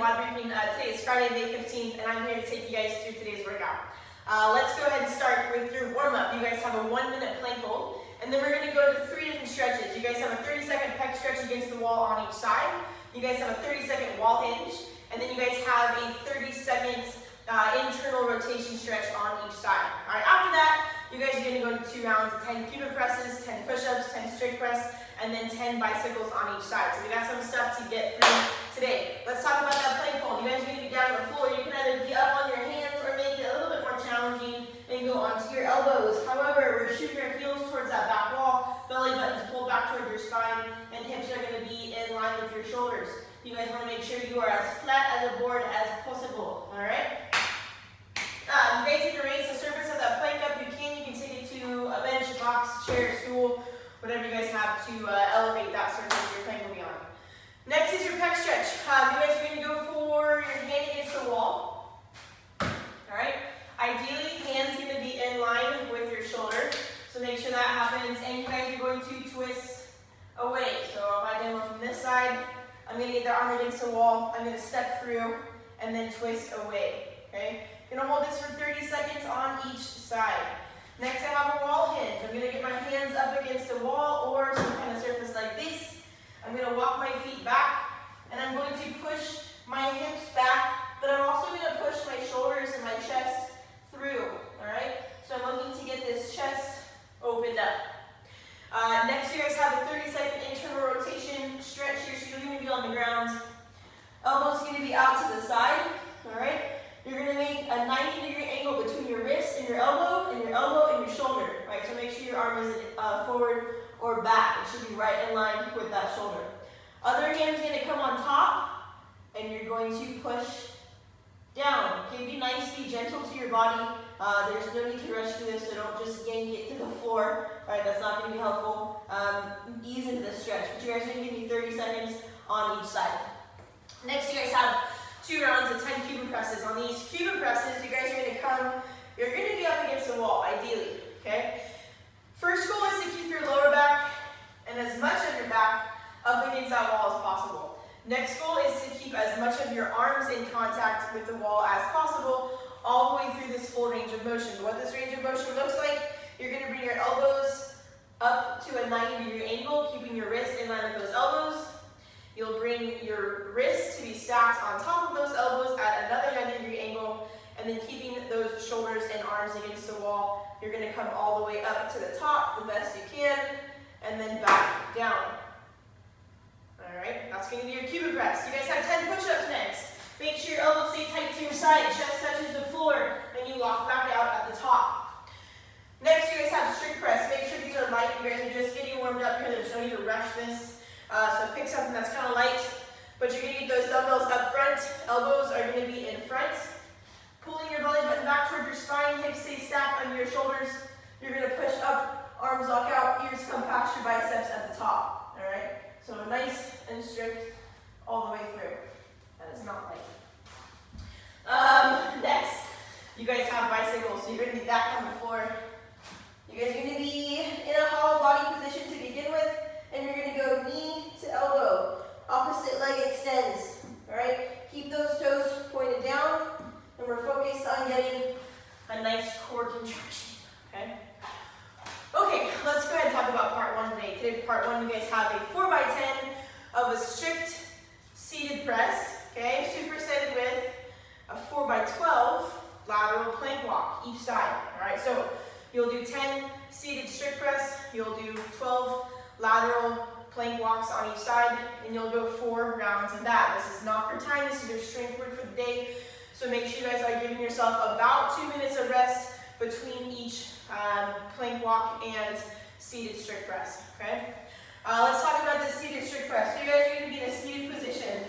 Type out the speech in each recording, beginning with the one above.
WOD Briefing. Today is Friday, May 15th, and I'm here to take you guys through today's workout. Let's go ahead and start with your warm-up. You guys have a 1-minute plank hold, and then we're going to go to 3 different stretches. You guys have a 30-second pec stretch against the wall on each side. You guys have a 30-second wall hinge, and then you guys have a 30-second internal rotation stretch on each side. All right, after that, you guys are going to go to 2 rounds of 10 Cuban presses, 10 push-ups, 10 straight press, and then 10 bicycles on each side. So we got some stuff to get through today. Let's talk about that plank hold. You guys are going to be down on the floor. You can either get up on your hands or make it a little bit more challenging and go onto your elbows. However, we're shooting our heels towards that back wall, belly buttons pulled back towards your spine, and hips are going to be in line with your shoulders. You guys want to make sure you are as flat as a board as possible. All right? You guys need to raise the surface of that plank up. You can take it to a bench, box, chair, stool, whatever you guys have to elevate that surface your plank will be on. Next is your pec stretch. You guys are going to go for your hand against the wall. All right. Ideally, hands going to be in line with your shoulder. So make sure that happens. And you guys are going to twist away. So if I demo from this side, I'm going to get the arm against the wall. I'm going to step through and then twist away. Okay. I'm going to hold this for 30 seconds on each side. Next, I have a wall hinge. I'm going to get my hands up against the wall or some kind of surface like this. I'm going to walk my feet back, and I'm going to push my hips back, but I'm also going to push my shoulders and my chest through. All right? So I'm looking to get this chest opened up. Next, you guys have a 30-second internal rotation stretch here, so you're going to be on the ground. Elbows going to be out to the side. All right? You're going to make a 90-degree angle between your wrist and your elbow and your shoulder, right? So make sure your arm isn't forward or back. It should be right in line with that shoulder. Other hand's going to come on top, and you're going to push down. Okay, be nice, be gentle to your body. There's no need to rush through this, so don't just yank it to the floor. All right, that's not going to be helpful. Ease into the stretch. But you guys are going to give me 30 seconds on each side. Next, you guys have 2 rounds of 10 Cuban presses. On these Cuban presses, you guys are going to come, you're going to be up against the wall, ideally, okay? First goal is to keep your lower back and as much of your back up against that wall as possible. Next goal is to keep as much of your arms in contact with the wall as possible, all the way through this full range of motion. What this range of motion looks like, you're going to bring your elbows up to a 90-degree angle, keeping your wrist in line with those elbows. You'll bring your wrists to be stacked on top of those elbows at another 90-degree angle, and then keeping those shoulders and arms against the wall. You're going to come all the way up to the top the best you can, and then back down. All right, that's going to be your Cuban press. You guys have 10 push-ups next. Make sure your elbows stay tight to your side, chest touches the floor, and you lock back out at the top. Next, you guys have strict press. Make sure these are light. You guys are just getting warmed up here. There's no need to rush this. So pick something that's kind of light, but you're going to get those dumbbells up front. Elbows are going to be in front. Pulling your belly button back towards your spine, hips stay stacked under your shoulders. You're going to push up, arms lock out, ears come past your biceps at the top. All right? So nice and strict all the way through. That is not light. Next, you guys have bicycles, so you're going to be back on the floor. You guys are going to be in a hollow body position to begin with. And you're going to go knee to elbow. Opposite leg extends. All right? Keep those toes pointed down. And we're focused on getting a nice core contraction. Okay? Okay, let's go ahead and talk about part 1 today. Today, part 1, you guys have a 4x10 of a strict seated press. Okay? Supersetted with a 4x12 lateral plank walk each side. All right? So you'll do 10 seated strict press. You'll do 12 lateral plank walks on each side, and you'll go 4 rounds of that. This is not for time, this is your strength work for the day. So make sure you guys are giving yourself about 2 minutes of rest between each plank walk and seated strict press, okay? Let's talk about the seated strict press. So you guys are going to be in a seated position.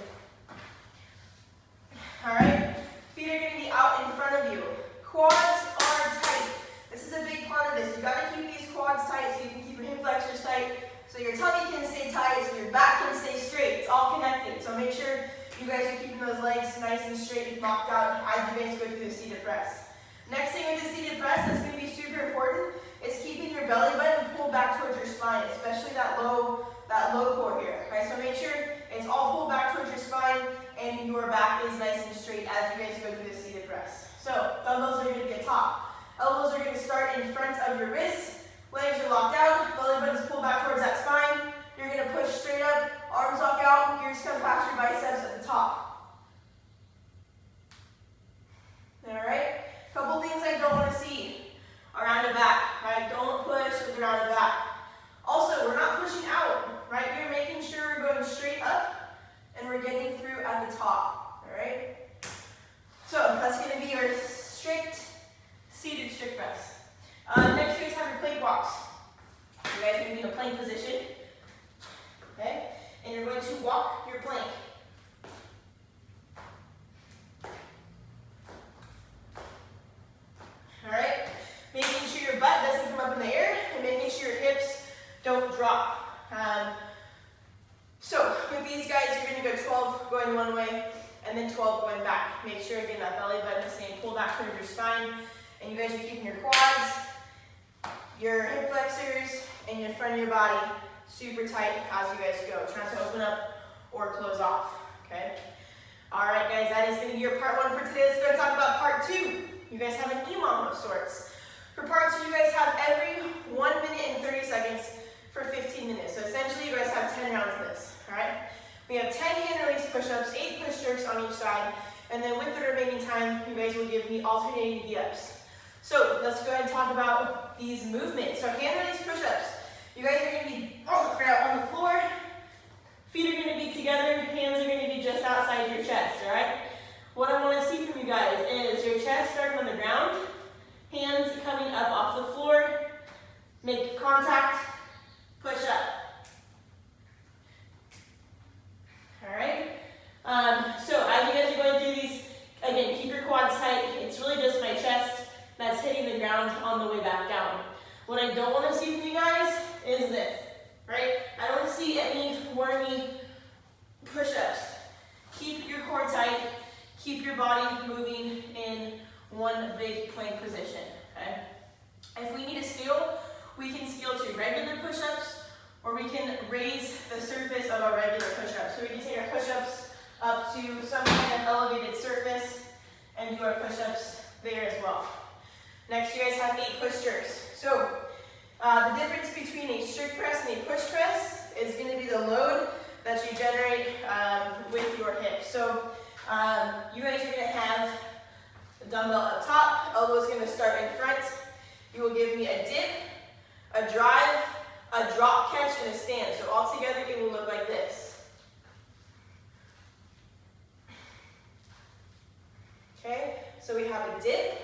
All right? Feet are going to be out in front of you. Quads are tight. This is a big part of this. You got to keep these quads tight so you can keep your hip flexors tight. So your tummy can stay tight, so your back can stay straight. It's all connected. So make sure you guys are keeping those legs nice and straight and locked out as you guys go through the seated press. Next thing with the seated press that's going to be super important is keeping your belly button pulled back towards your spine, especially that low core here. Right? So make sure it's all pulled back towards your spine and your back is nice and straight as you guys go through the seated press. So dumbbells are going to be at top. Elbows are going to start in front of your wrists. Legs are locked out. Belly buttons pull back towards that spine. You're going to push straight up. Arms lock out. Gears come past your biceps at the top. All right. Couple things I don't want to see around the back. Right? Don't push with around the back. Also, we're not pushing out. Right? You're making sure we're going straight up and we're getting through at the top. All right. So that's going to be your strict seated strict press. Next, you guys have your plank walks. You guys are going to be in a plank position. Okay? And you're going to walk your plank. Alright? Making sure your butt doesn't come up in the air and making sure your hips don't drop. So with these guys, you're going to go 12 going one way and then 12 going back. Make sure again that belly button is staying pulled back towards your spine. And you guys are keeping your quads, your hip flexors, and your front of your body super tight as you guys go. Trying to open up or close off, okay? All right, guys, that is gonna be your part one for today. Let's go talk about part two. You guys have an EMOM of sorts. For part two, you guys have every 1 minute and 30 seconds for 15 minutes. So essentially, you guys have 10 rounds of this, all right? We have 10 hand release push-ups, 8 push jerks on each side, and then with the remaining time, you guys will give me alternating V-ups. So let's go ahead and talk about these movements. So hand release push-ups. You guys are going to be on the floor. Feet are going to be together. Hands are going to be just outside your chest, all right? What I want to see from you guys is your chest starting on the ground, hands coming up off the floor, make contact, push up. All right? So as you guys are going through these, again, keep your quads tight. It's really just my chest that's hitting the ground on the way back down. What I don't want to see from you guys is this, right? I don't want to see any wormy push-ups. Keep your core tight. Keep your body moving in one big plank position, okay? If we need to scale, we can scale to regular push-ups, or we can raise the surface of our regular push-ups. So we can take our push-ups up to some kind of elevated surface and do our push-ups there as well. Next, you guys have 8 push jerks. So the difference between a strict press and a push press is going to be the load that you generate with your hips. So you guys are going to have the dumbbell up top, elbows going to start in front. You will give me a dip, a drive, a drop catch, and a stand. So all together it will look like this. Okay, so we have a dip.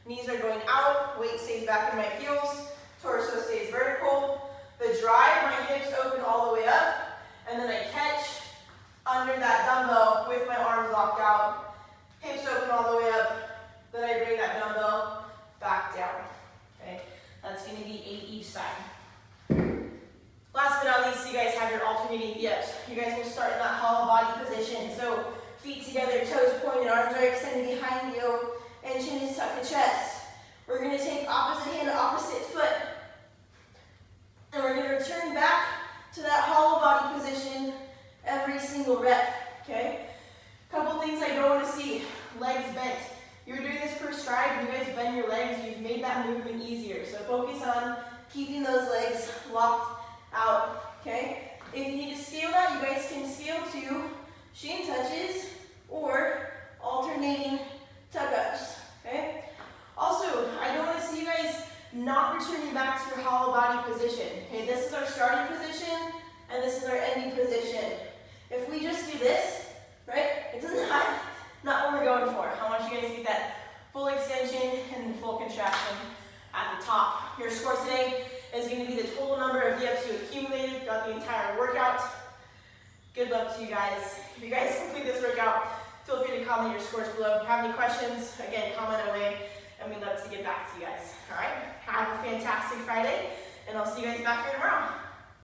Knees are going out, weight stays back in my heels, torso stays vertical. The drive, my hips open all the way up, and then I catch under that dumbbell with my arms locked out. Hips open all the way up, then I bring that dumbbell back down. Okay, that's going to be 8 each side. Last but not least, you guys have your alternating V-ups. You guys will start in that hollow body position. So feet together, toes pointed, arms are extended behind you, and chin is tucked to chest. We're going to take opposite hand to opposite foot. And we're going to return back to that hollow body position every single rep, okay? Couple things I don't want to see. Legs bent. You're doing this per stride. You guys bend your legs. You've made that movement easier. So focus on keeping those legs locked out, okay? If you need to scale that, you guys can scale to shin touches or alternating tuck-ups, okay? Also, I don't want to see you guys not returning back to your hollow body position. Okay, this is our starting position, and this is our ending position. If we just do this, right, it's not what we're going for. I want you guys to get that full extension and full contraction at the top. Your score today is going to be the total number of V-ups you accumulated throughout the entire workout. Good luck to you guys. If you guys complete this workout, feel free to comment your scores below. If you have any questions, again, comment away, and we'd love to get back to you guys. All right? Have a fantastic Friday, and I'll see you guys back here tomorrow.